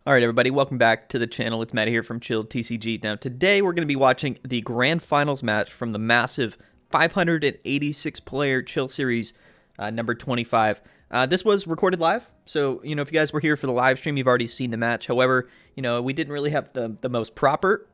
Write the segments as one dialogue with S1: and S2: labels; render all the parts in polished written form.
S1: Alright everybody, welcome back to the channel. It's Matt here from Chilled TCG. Now today we're going to be watching the Grand Finals match from the massive 586 player Chill Series number 25. This was recorded live, so if you guys were here for the live stream, you've already seen the match. However, we didn't really have the most proper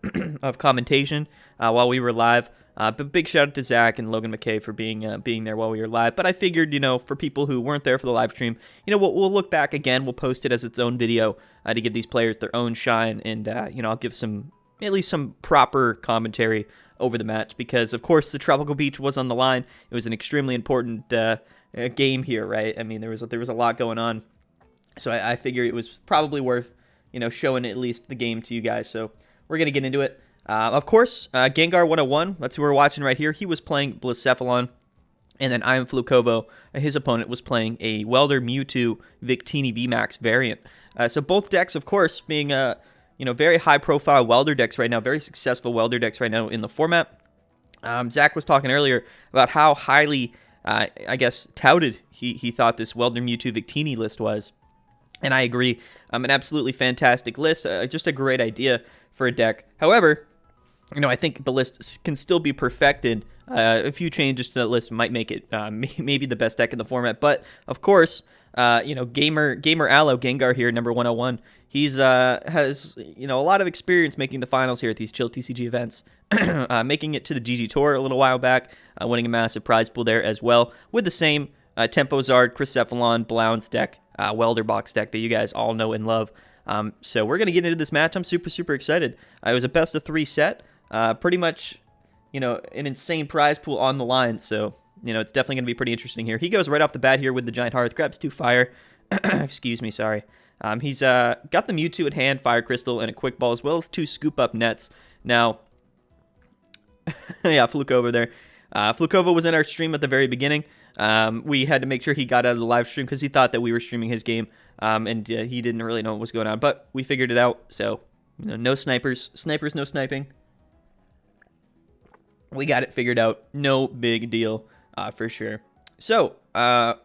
S1: of commentation while we were live. But big shout out to Zach and Logan McKay for being there while we were live. But I figured, for people who weren't there for the live stream, we'll look back again. We'll post it as its own video to give these players their own shine, and I'll give at least some proper commentary over the match because, of course, the Tropical Beach was on the line. It was an extremely important game here, right? I mean, there was a lot going on, so I figured it was probably worth showing at least the game to you guys. So we're gonna get into it. Of course, Gengar 101, that's who we're watching right here. He was playing Blacephalon, and then iamflukeovo, his opponent, was playing a Welder Mewtwo Victini VMAX variant. So both decks, of course, being very high-profile Welder decks right now, very successful Welder decks right now in the format. Zach was talking earlier about how highly, touted he thought this Welder Mewtwo Victini list was. And I agree. An absolutely fantastic list, just a great idea for a deck. However, I think the list can still be perfected. A few changes to that list might make it maybe the best deck in the format. But, of course, Gamer Allo Gengar here, number 101, he's has a lot of experience making the finals here at these Chill TCG events, making it to the GG Tour a little while back, winning a massive prize pool there as well, with the same Tempo Zard, Crisephalon, Blounce deck, Welder box deck that you guys all know and love. So we're going to get into this match. I'm super excited. It was a best of 3 set. Pretty much, an insane prize pool on the line. So, it's definitely going to be pretty interesting here. He goes right off the bat here with the Giant Hearth, grabs 2 fire. Excuse me, sorry. He's got the Mewtwo at hand, Fire Crystal, and a Quick Ball, as well as 2 Scoop Up Nets. Now, yeah, Flukeovo there. Flukeovo was in our stream at the very beginning. We had to make sure he got out of the live stream because he thought that we were streaming his game, and he didn't really know what was going on. But we figured it out, so, no snipers. Snipers, no sniping. We got it figured out. No big deal, for sure. So, Gengar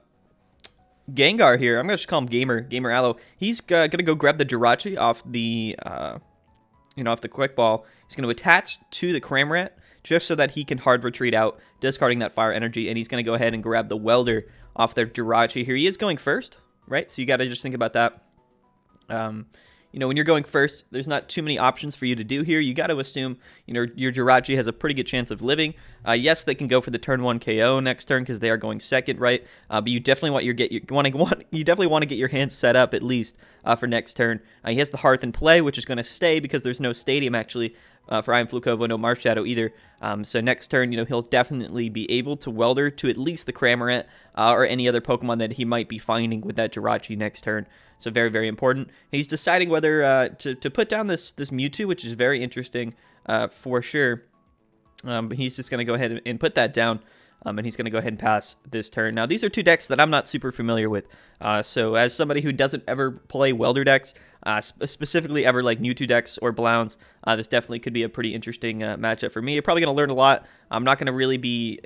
S1: here, I'm going to just call him Gamer Allo. He's going to go grab the Jirachi off the, off the Quick Ball. He's going to attach to the Cramorant just so that he can hard retreat out, discarding that fire energy, and he's going to go ahead and grab the Welder off their Jirachi here. He is going first, right? So you got to just think about that. When you're going first, there's not too many options for you to do here. You got to assume, your Jirachi has a pretty good chance of living. Yes, they can go for the turn 1 KO next turn because they are going second, right? But you definitely want you definitely want to get your hands set up at least for next turn. He has the Hearth in play, which is going to stay because there's no Stadium actually for iamflukeovo, no Marsh Shadow either. So next turn, he'll definitely be able to Welder to at least the Cramorant or any other Pokemon that he might be finding with that Jirachi next turn. So very important. He's deciding whether to put down this Mewtwo, which is very interesting for sure. But he's just going to go ahead and put that down, and he's going to go ahead and pass this turn. Now, these are 2 decks that I'm not super familiar with. So as somebody who doesn't ever play Welder decks, specifically ever like Mewtwo decks or Blounce, this definitely could be a pretty interesting matchup for me. You're probably going to learn a lot. I'm not going to really be,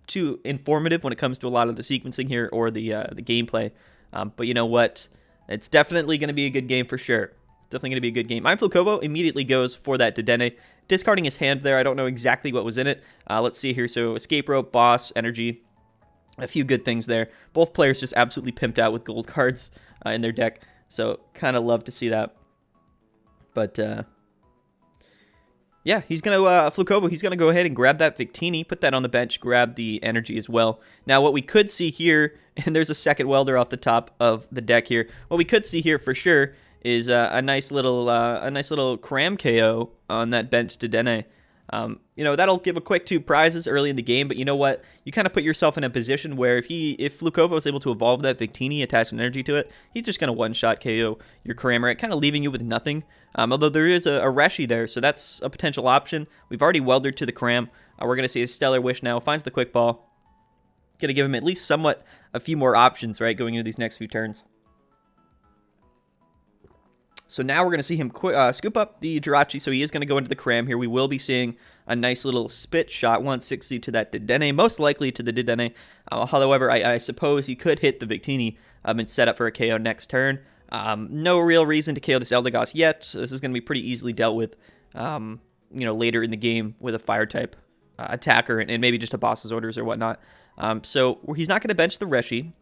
S1: too informative when it comes to a lot of the sequencing here or the gameplay. But you know what? It's definitely going to be a good game for sure. Definitely going to be a good game. iamflukeovo immediately goes for that Dedenne, discarding his hand there. I don't know exactly what was in it. Let's see here. So Escape Rope, Boss, Energy, a few good things there. Both players just absolutely pimped out with gold cards in their deck. So kind of love to see that. But yeah, he's going to, Flukeovo, he's going to go ahead and grab that Victini, put that on the bench, grab the energy as well. Now, what we could see here, and there's a second Welder off the top of the deck here. What we could see here for sure is a nice little Cram KO on that bench to Dedenne. That'll give a quick 2 prizes early in the game, but you know what? You kind of put yourself in a position where if Flukeovo is able to evolve that Victini, attach an energy to it, he's just going to one-shot KO your Cramorant, kind of leaving you with nothing. Although there is a Reshi there, so that's a potential option. We've already Weldered to the Cram. We're going to see a Stellar Wish now. Finds the Quick Ball. Going to give him at least somewhat a few more options, right, going into these next few turns. So now we're going to see him scoop up the Jirachi, so he is going to go into the Cram here. We will be seeing a nice little spit shot, 160 to that Dedenne, most likely to the Dedenne. However, I suppose he could hit the Victini and set up for a KO next turn. No real reason to KO this Eldegoss yet. So this is going to be pretty easily dealt with, later in the game with a fire type attacker and maybe just a boss's orders or whatnot. So he's not going to bench the Reshi.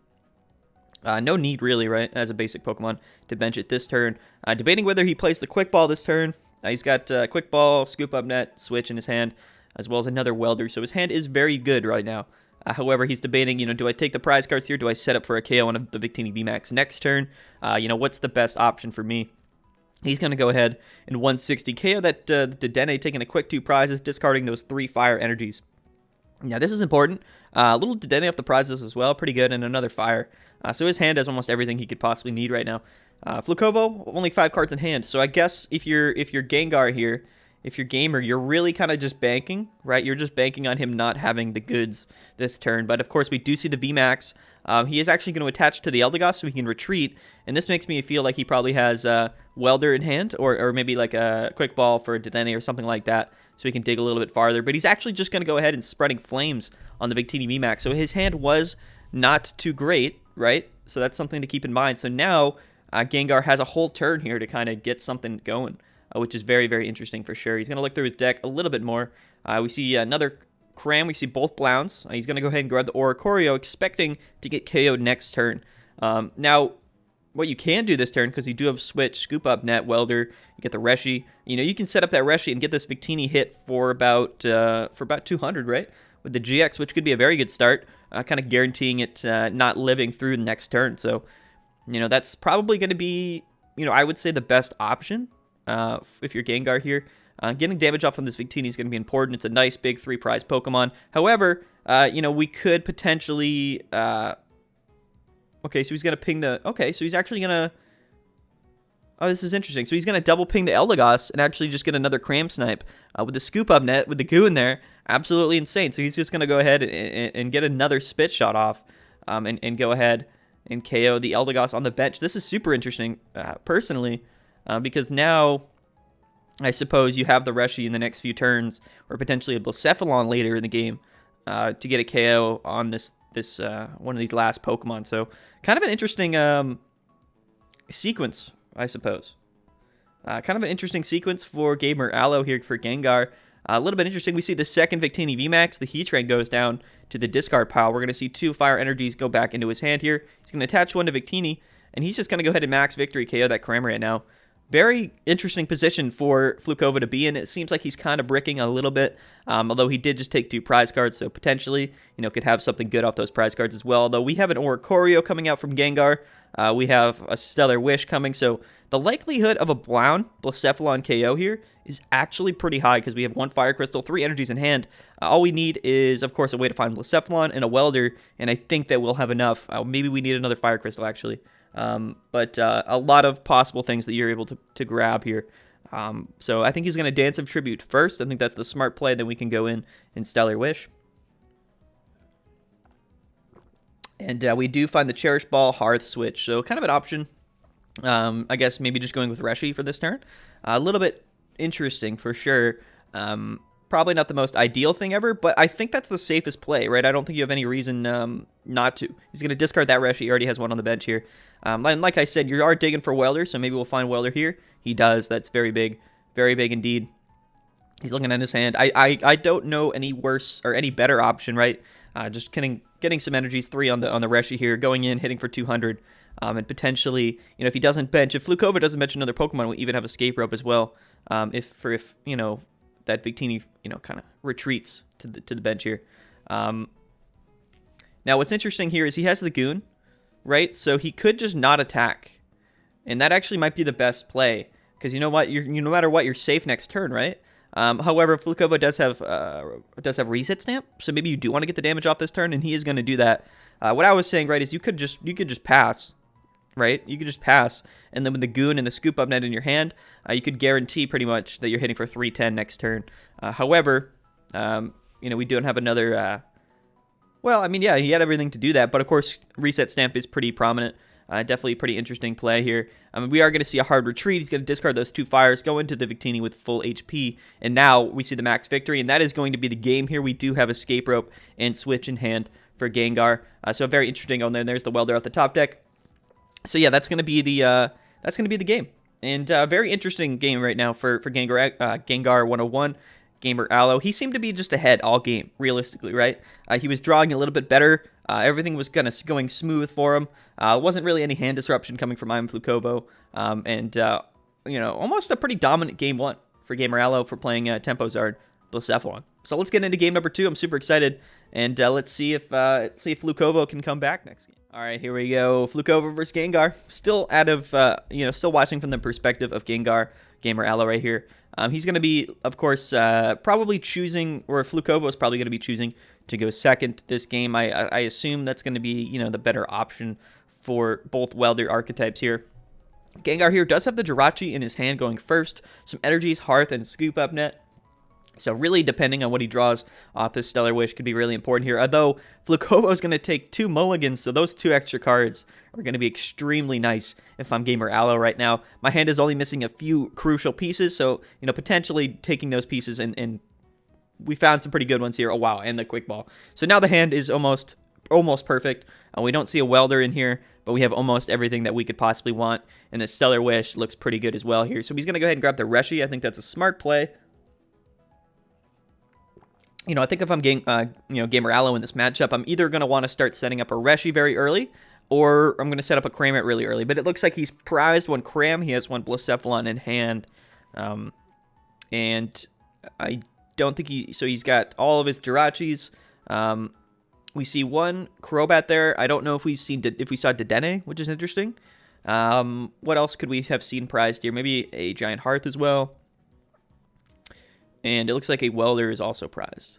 S1: No need really, right, as a basic Pokemon to bench it this turn. Debating whether he plays the Quick Ball this turn. He's got Quick Ball, Scoop Up Net, Switch in his hand, as well as another Welder. So his hand is very good right now. However, he's debating, do I take the prize cards here? Do I set up for a KO on the Victini VMAX next turn? What's the best option for me? He's going to go ahead and 160 KO that Dedenne, taking a quick 2 prizes, discarding those 3 fire energies. Now, this is important. A little Dedenne off the prizes as well. Pretty good. And another fire. So his hand has almost everything he could possibly need right now. Flukeovo, only 5 cards in hand. So I guess if you're Gengar here, if you're gamer, you're really kind of just banking, right? You're just banking on him not having the goods this turn. But of course, we do see the VMAX. He is actually going to attach to the Eldegoss so he can retreat. And this makes me feel like he probably has Welder in hand or maybe like a Quick Ball for Dedenne or something like that so he can dig a little bit farther. But he's actually just going to go ahead and spreading flames on the Victini VMAX. So his hand was not too great, right? So that's something to keep in mind. So now Gengar has a whole turn here to kind of get something going, which is very, very interesting for sure. He's going to look through his deck a little bit more. We see another Cram. We see both Blounds. He's going to go ahead and grab the Oricorio, expecting to get KO'd next turn. Now, what you can do this turn, because you do have Switch, Scoop Up Net, Welder, you get the Reshi. You can set up that Reshi and get this Victini hit for about 200, right? With the GX, which could be a very good start, kind of guaranteeing it not living through the next turn. So, that's probably going to be, I would say the best option if you're Gengar here. Getting damage off on this Victini is going to be important. It's a nice big 3 prize Pokemon. However, we could potentially... okay, so he's going to ping the... Okay, so he's actually going to... Oh, this is interesting. So he's going to double ping the Eldegoss and actually just get another Cram Snipe with the Scoop Up Net, with the Goo in there. Absolutely insane. So he's just going to go ahead and get another Spit Shot off and go ahead and KO the Eldegoss on the bench. This is super interesting, personally, because now... I suppose you have the Reshi in the next few turns, or potentially a Blacephalon later in the game to get a KO on this one of these last Pokemon. So kind of an interesting sequence, I suppose. Kind of an interesting sequence for Gamer Aloe here for Gengar. A little bit interesting. We see the second Victini VMAX. The Heatran goes down to the discard pile. We're going to see 2 Fire Energies go back into his hand here. He's going to attach one to Victini, and he's just going to go ahead and max victory KO that Cramorant now. Very interesting position for Flukeovo to be in. It seems like he's kind of bricking a little bit, although he did just take 2 prize cards, so potentially, could have something good off those prize cards as well. Although we have an Oricorio coming out from Gengar. We have a Stellar Wish coming, so the likelihood of a Blacephalon KO here is actually pretty high because we have 1 Fire Crystal, 3 energies in hand. All we need is, of course, a way to find Blacephalon and a Welder, and I think that we'll have enough. Maybe we need another Fire Crystal, actually. But a lot of possible things that you're able to grab here. So I think he's going to Dance of Tribute first. I think that's the smart play. Then we can go in Stellar Wish. And we do find the Cherish Ball Hearth Switch. So kind of an option. I guess maybe just going with Reshi for this turn. A little bit interesting for sure. Probably not the most ideal thing ever, but I think that's the safest play, right? I don't think you have any reason not to. He's going to discard that Reshi. He already has one on the bench here. And like I said, you are digging for Welder, so maybe we'll find Welder here. He does. That's very big indeed. He's looking at his hand. I don't know any worse or any better option, right? Just getting some energies, 3 on the Reshi here, going in, hitting for 200, and potentially, if he doesn't bench, if Flukeovo doesn't bench another Pokemon, we even have Escape Rope as well. If that Victini, kind of retreats to the bench here. Now, what's interesting here is he has the Goon, right? So he could just not attack, and that actually might be the best play because you know what, no matter what, you're safe next turn, right? However, Flukeovo does have Reset Stamp, so maybe you do want to get the damage off this turn, and he is going to do that. What I was saying, right, is you could just pass. Right? You could just pass, and then with the Goon and the Scoop Up Net in your hand, you could guarantee pretty much that you're hitting for 310 next turn. However, we don't have another... well, I mean, yeah, he had everything to do that, but of course, Reset Stamp is pretty prominent. Definitely a pretty interesting play here. I mean, we are going to see a hard retreat. He's going to discard those 2 fires, go into the Victini with full HP, and now we see the max victory, and that is going to be the game here. We do have Escape Rope and Switch in hand for Gengar. So very interesting. Oh, and then there's the Welder at the top deck. So yeah, that's gonna be the game, and very interesting game right now for Gengar 101. Gamer Allo, he seemed to be just ahead all game, realistically, right? He was drawing a little bit better. Everything was kind of going smooth for him. Wasn't really any hand disruption coming from iamflukeovo, and almost a pretty dominant game one for Gamer Allo for playing Tempo Zard Blacephalon. So let's get into game number 2. I'm super excited, and let's see if Flukeovo can come back next game. All right, here we go. Flukeovo versus Gengar. Still out of still watching from the perspective of Gamer Allo right here. He's going to be, of course, probably choosing, or Flukeovo is probably going to be choosing to go second this game. I assume that's going to be, the better option for both Welder archetypes here. Gengar here does have the Jirachi in his hand going first. Some energies, Hearth, and Scoop Up Net. So really, depending on what he draws off this Stellar Wish could be really important here. Although Flukeovo is going to take 2 mulligans, so those 2 extra cards are going to be extremely nice if I'm Gamer Allo right now. My hand is only missing a few crucial pieces, so potentially taking those pieces, and we found some pretty good ones here. Oh wow, and the Quick Ball. So now the hand is almost perfect. We don't see a Welder in here, but we have almost everything that we could possibly want, and the Stellar Wish looks pretty good as well here. So he's going to go ahead and grab the Reshi. I think that's a smart play. I think if I'm Gamer Allo in this matchup, I'm either going to want to start setting up a Reshi very early, or I'm going to set up a Cramorant really early. But it looks like he's prized 1 Cram. He has 1 Blacephalon in hand. And I don't think so he's got all of his Jirachis. We see 1 Crobat there. I don't know if we saw Dedenne, which is interesting. What else could we have seen prized here? Maybe a Giant Hearth as well. And it looks like a Welder is also prized.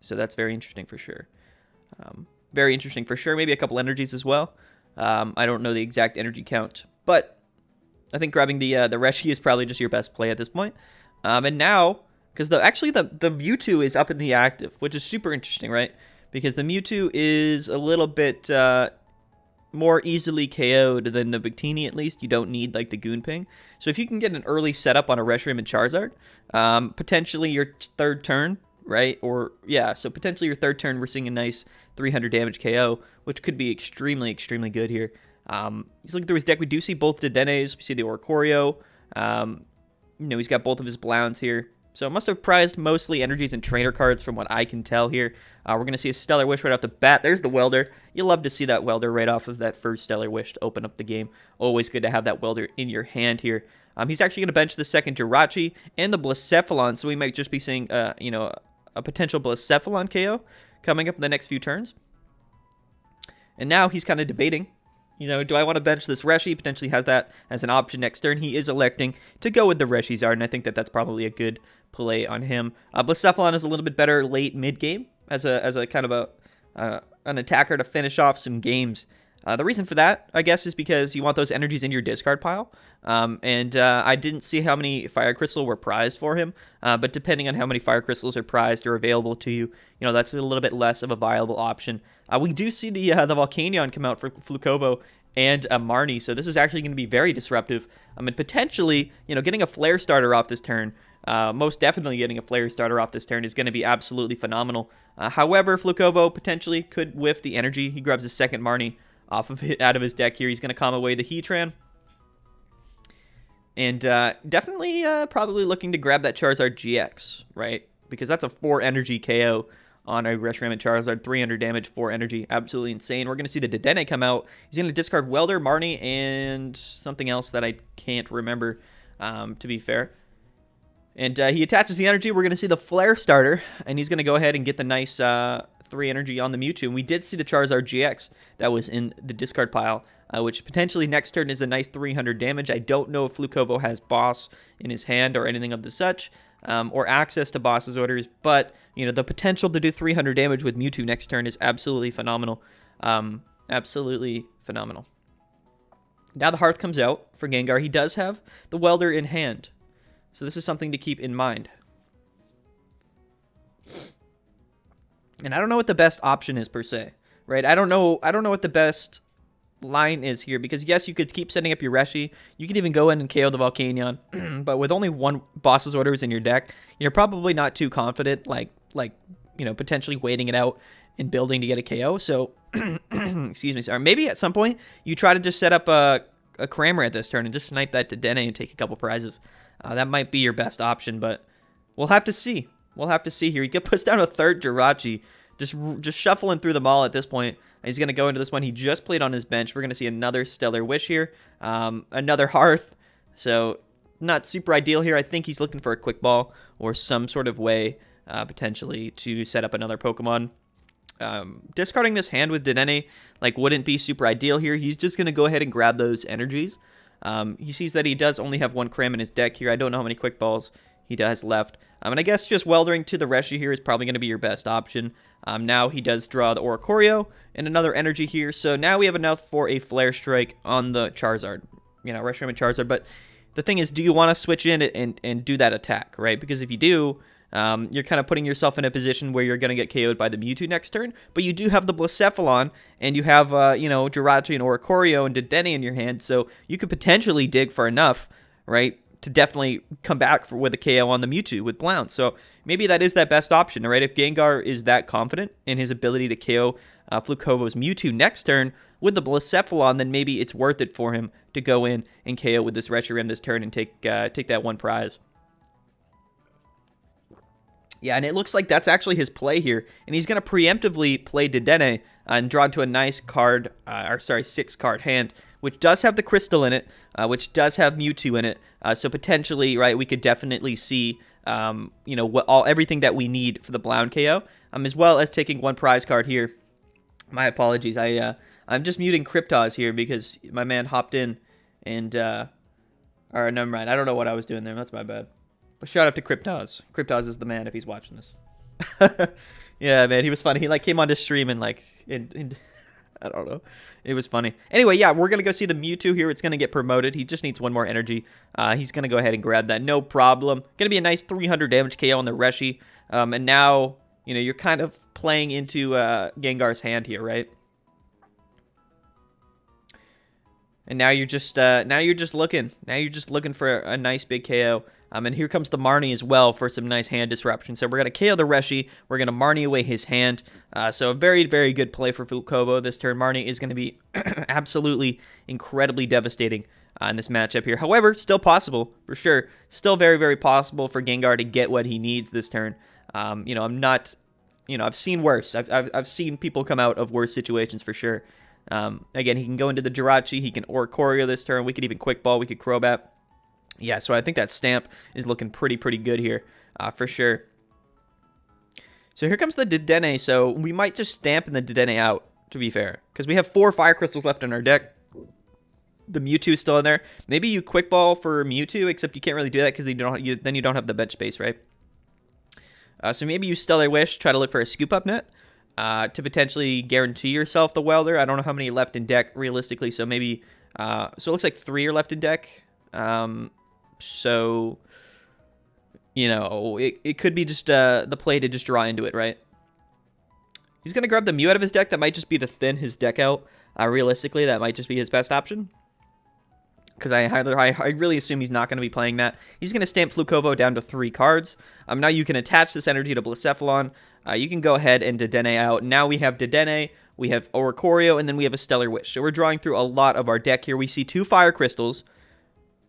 S1: So that's very interesting for sure. Very interesting for sure. Maybe a couple energies as well. I don't know the exact energy count. But I think grabbing the Reshi is probably just your best play at this point. And now, because the Mewtwo is up in the active, which is super interesting, right? Because the Mewtwo is a little bit more easily KO'd than the Victini, at least. You don't need, like, the Goon Ping. So if you can get an early setup on a Reshiram and Charizard, potentially your 3rd turn, right? Or, yeah, so potentially your 3rd turn, we're seeing a nice 300 damage KO, which could be extremely, extremely good here. He's looking through his deck. We do see both Dedennes. We see the Oricorio. He's got both of his Blounds here. So must have prized mostly energies and trainer cards from what I can tell here. We're going to see a Stellar Wish right off the bat. There's the Welder. You love to see that Welder right off of that first Stellar Wish to open up the game. Always good to have that Welder in your hand here. He's actually going to bench the 2nd Jirachi and the Blacephalon, so we might just be seeing, a potential Blacephalon KO coming up in the next few turns. And now he's kind of debating. Do I want to bench this Reshi? Potentially has that as an option next turn. He is electing to go with the Reshizard, and I think that that's probably a good play on him. Blacephalon is a little bit better late mid-game as a kind of an attacker to finish off some games. The reason for that, I guess, is because you want those energies in your discard pile. I didn't see how many Fire Crystal were prized for him, but depending on how many Fire Crystals are prized or available to you, that's a little bit less of a viable option. We do see the Volcanion come out for Flukeovo and Marnie, so this is actually going to be very disruptive. And potentially, getting a Flare starter off this turn, most definitely getting a Flare starter off this turn is going to be absolutely phenomenal. However, Flukeovo potentially could whiff the energy. He grabs a 2nd Marnie out of his deck here. He's going to calm away the Heatran. And definitely probably looking to grab that Charizard-GX, right? Because that's a 4 energy KO on a Reshiram and Charizard. 300 damage, 4 energy. Absolutely insane. We're going to see the Dedenne come out. He's going to discard Welder, Marnie, and something else that I can't remember, to be fair. And he attaches the energy. We're going to see the Flare starter, and he's going to go ahead and get the nice 3 energy on the Mewtwo. And we did see the Charizard-GX that was in the discard pile, which potentially next turn is a nice 300 damage. I don't know if Flukeovo has Boss in his hand or anything of the such, or access to Boss's orders, but the potential to do 300 damage with Mewtwo next turn is absolutely phenomenal. Absolutely phenomenal. Now the Hearth comes out for Gengar. He does have the Welder in hand, so this is something to keep in mind. And I don't know what the best option is per se, right? I don't know what the best line is here, because yes, you could keep setting up your Reshi. You could even go in and KO the Volcanion, but with only 1 Boss's orders in your deck, you're probably not too confident, like potentially waiting it out in building to get a KO. So, excuse me, sorry. Maybe at some point you try to just set up a Cramorant this turn and just snipe that Dedenne and take a couple prizes. That might be your best option, but we'll have to see. We'll have to see here. He puts down a third Jirachi, just shuffling through them all at this point. He's going to go into this one he just played on his bench. We're going to see another Stellar Wish here, another Hearth. So not super ideal here. I think he's looking for a Quick Ball or some sort of way potentially to set up another Pokemon. Discarding this hand with Dedenne like wouldn't be super ideal here. He's just going to go ahead and grab those energies. He sees that he does only have one Cram in his deck here. I don't know how many Quick Balls he does left. And I guess just Weldering to the Reshi here is probably going to be your best option. Now he does draw the Oricorio and another energy here. So now we have enough for a Flare Strike on the Charizard. You know, Reshiram and Charizard. But the thing is, do you want to switch in and do that attack, right? Because if you do, you're kind of putting yourself in a position where you're going to get KO'd by the Mewtwo next turn. But you do have the Blacephalon, and you have, you know, Jirachi and Oricorio and Dedenne in your hand. So you could potentially dig for enough, right, to definitely come back with a KO on the Mewtwo with Blounce. So maybe that is that best option, right? If Gengar is that confident in his ability to KO Flukeovo's Mewtwo next turn with the Blacephalon, then maybe it's worth it for him to go in and KO with this Reshiram this turn and take that one prize. Yeah, and it looks like that's actually his play here. And he's going to preemptively play Dedenne and draw into a nice card, 6-card hand, which does have the Crystal in it, which does have Mewtwo in it. So potentially, right, we could definitely see, you know, everything that we need for the Blound KO, as well as taking one prize card here. My apologies. I'm just muting Cryptos here because my man hopped in and, or never mind. I don't know what I was doing there. That's my bad. But shout out to Cryptos. Cryptos is the man if he's watching this. Yeah, man, he was funny. He like came on to stream and like, I don't know. It was funny. Anyway, yeah, we're going to go see the Mewtwo here. It's going to get promoted. He just needs one more energy. He's going to go ahead and grab that. No problem. Going to be a nice 300 damage KO on the Reshi. And now, you know, you're kind of playing into Gengar's hand here, right? And now you're just looking for a nice big KO. And here comes the Marnie as well for some nice hand disruption. So we're going to KO the Reshi. We're going to Marnie away his hand. So a very, very good play for Flukeovo this turn. Marnie is going to be absolutely incredibly devastating in this matchup here. However, still possible for sure. Still very, very possible for Gengar to get what he needs this turn. You know, I'm not, you know, I've seen worse. I've seen people come out of worse situations for sure. Again, he can go into the Jirachi. He can Oricorio this turn. We could even Quick Ball. We could Crobat. Yeah, so I think that Stamp is looking pretty good here, for sure. So here comes the Dedenne. So we might just Stamp the Dedenne out, to be fair, because we have 4 Fire Crystals left in our deck. The Mewtwo is still in there. Maybe you Quick Ball for Mewtwo, except you can't really do that because then you don't have the bench space, right? So maybe you Stellar Wish, try to look for a Scoop Up Net to potentially guarantee yourself the Welder. I don't know how many left in deck realistically, so maybe... so it looks like 3 are left in deck. So, you know, it could be just the play to just draw into it, right? He's going to grab the Mew out of his deck. That might just be to thin his deck out. Realistically, that might just be his best option. Because I really assume he's not going to be playing that. He's going to Stamp Flukeovo down to 3 cards. Now you can attach this energy to Blacephalon. You can go ahead and Dedenne out. Now we have Dedenne, we have Oricorio, and then we have a Stellar Wish. So we're drawing through a lot of our deck here. We see 2 Fire Crystals.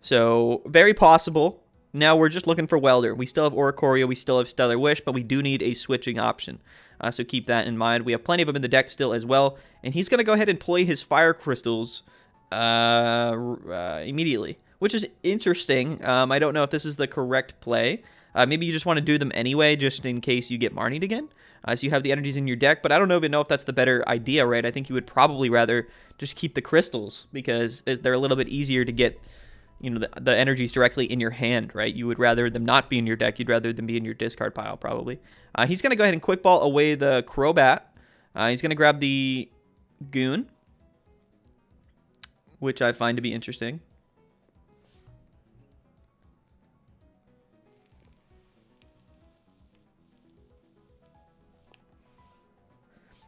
S1: So, very possible. Now we're just looking for Welder. We still have Oricorio, we still have Stellar Wish, but we do need a switching option. So keep that in mind. We have plenty of them in the deck still as well. And he's going to go ahead and play his Fire Crystals immediately, which is interesting. I don't know if this is the correct play. Maybe you just want to do them anyway, just in case you get Marnied again. So you have the energies in your deck, but I don't even know if that's the better idea, right? I think you would probably rather just keep the crystals because they're a little bit easier to get, you know, the energies directly in your hand, right? You would rather them not be in your deck. You'd rather them be in your discard pile, probably. He's going to go ahead and Quick Ball away the Crobat. He's going to grab the Goon, which I find to be interesting.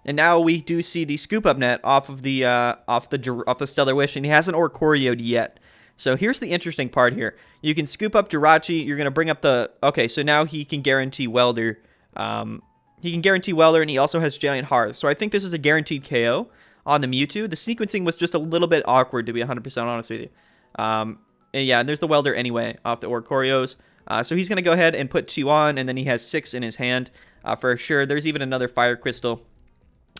S1: And now we do see the Scoop Up Net off the Stellar Wish, and he hasn't Oricorio'd yet. So here's the interesting part here. You can scoop up Jirachi. You're going to bring up the... Okay, so now he can guarantee Welder. he can guarantee Welder, and he also has Giant Hearth. So I think this is a guaranteed KO on the Mewtwo. The sequencing was just a little bit awkward, to be 100% honest with you. And yeah, and there's the Welder anyway off the Oricorios. So he's going to go ahead and put 2 on, and then he has 6 in his hand for sure. There's even another Fire Crystal.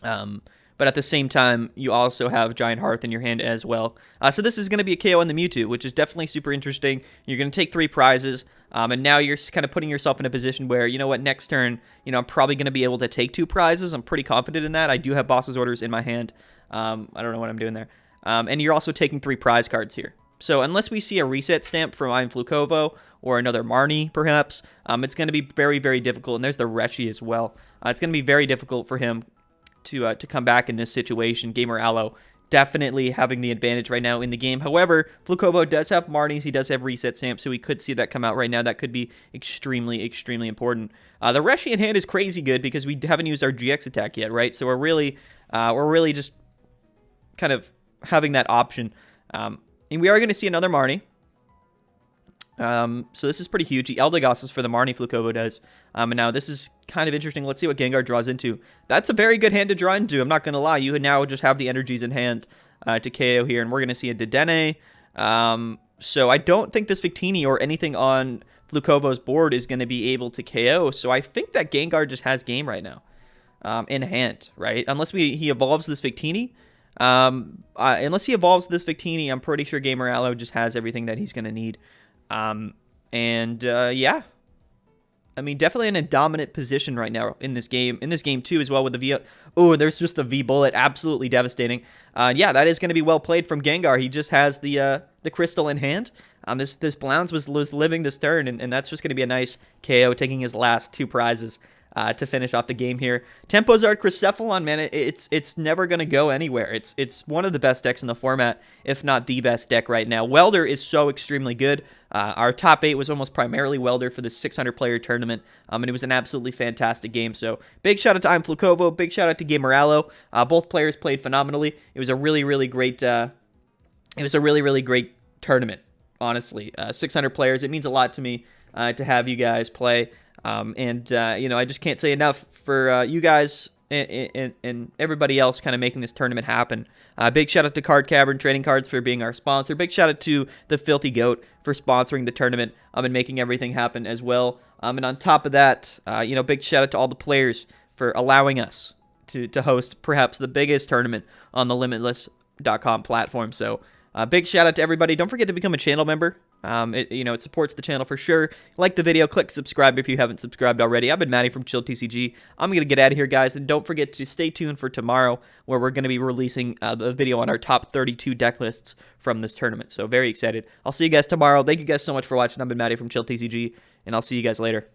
S1: But at the same time, you also have Giant Hearth in your hand as well. So this is going to be a KO on the Mewtwo, which is definitely super interesting. You're going to take 3 prizes, and now you're kind of putting yourself in a position where, you know what, next turn, you know, I'm probably going to be able to take 2 prizes. I'm pretty confident in that. I do have Boss's Orders in my hand. I don't know what I'm doing there. And you're also taking 3 prize cards here. So unless we see a reset stamp from iamflukeovo or another Marnie, perhaps, it's going to be very, very difficult. And there's the Reshi as well. It's going to be very difficult for him to come back in this situation. Gamer Allo definitely having the advantage right now in the game. However, Flukeovo does have Marnies. He does have reset stamps, so we could see that come out right now. That could be extremely, extremely important. The Reshi in hand is crazy good because we haven't used our GX attack yet, right? So we're really just kind of having that option. And we are going to see another Marnie. So this is pretty huge. He Eldegoss for the Marnie, Flukeovo does. And now this is kind of interesting. Let's see what Gengar draws into. That's a very good hand to draw into. I'm not going to lie. You now just have the energies in hand to KO here. And we're going to see a Dedenne. So I don't think this Victini or anything on Flukeovo's board is going to be able to KO. So I think that Gengar just has game right now in hand, right? Unless he evolves this Victini. Unless he evolves this Victini, I'm pretty sure Gamer Allo just has everything that he's going to need. Yeah, I mean, definitely in a dominant position right now in this game too, as well with the V. Oh, there's just the V bullet, absolutely devastating. Yeah, that is going to be well played from Gengar. He just has the crystal in hand. This Blounce was living this turn, and that's just going to be a nice KO, taking his last 2 prizes. To finish off the game here. Tempozard Cracephalon, man, it's never going to go anywhere. It's one of the best decks in the format, if not the best deck right now. Welder is so extremely good. Our top 8 was almost primarily Welder for the 600-player tournament, and it was an absolutely fantastic game. So big shout out to iamflukeovo, big shout out to Gamer Allo. Both players played phenomenally. It was a really, really great. Great tournament. Honestly, 600 players. It means a lot to me to have you guys play. You know, I just can't say enough for you guys and everybody else kind of making this tournament happen. Big shout out to Card Cavern Trading Cards for being our sponsor. Big shout out to the Filthy Goat for sponsoring the tournament and making everything happen as well. And on top of that, you know, big shout out to all the players for allowing us to host perhaps the biggest tournament on the limitless.com platform. So big shout out to everybody. Don't forget to become a channel member. It supports the channel for sure. Like the video, click subscribe if you haven't subscribed already. I've been Matty from Chilled TCG. I'm going to get out of here, guys, and don't forget to stay tuned for tomorrow, where we're going to be releasing the video on our top 32 deck lists from this tournament. So very excited. I'll see you guys tomorrow. Thank you guys so much for watching. I've been Matty from Chilled TCG, and I'll see you guys later.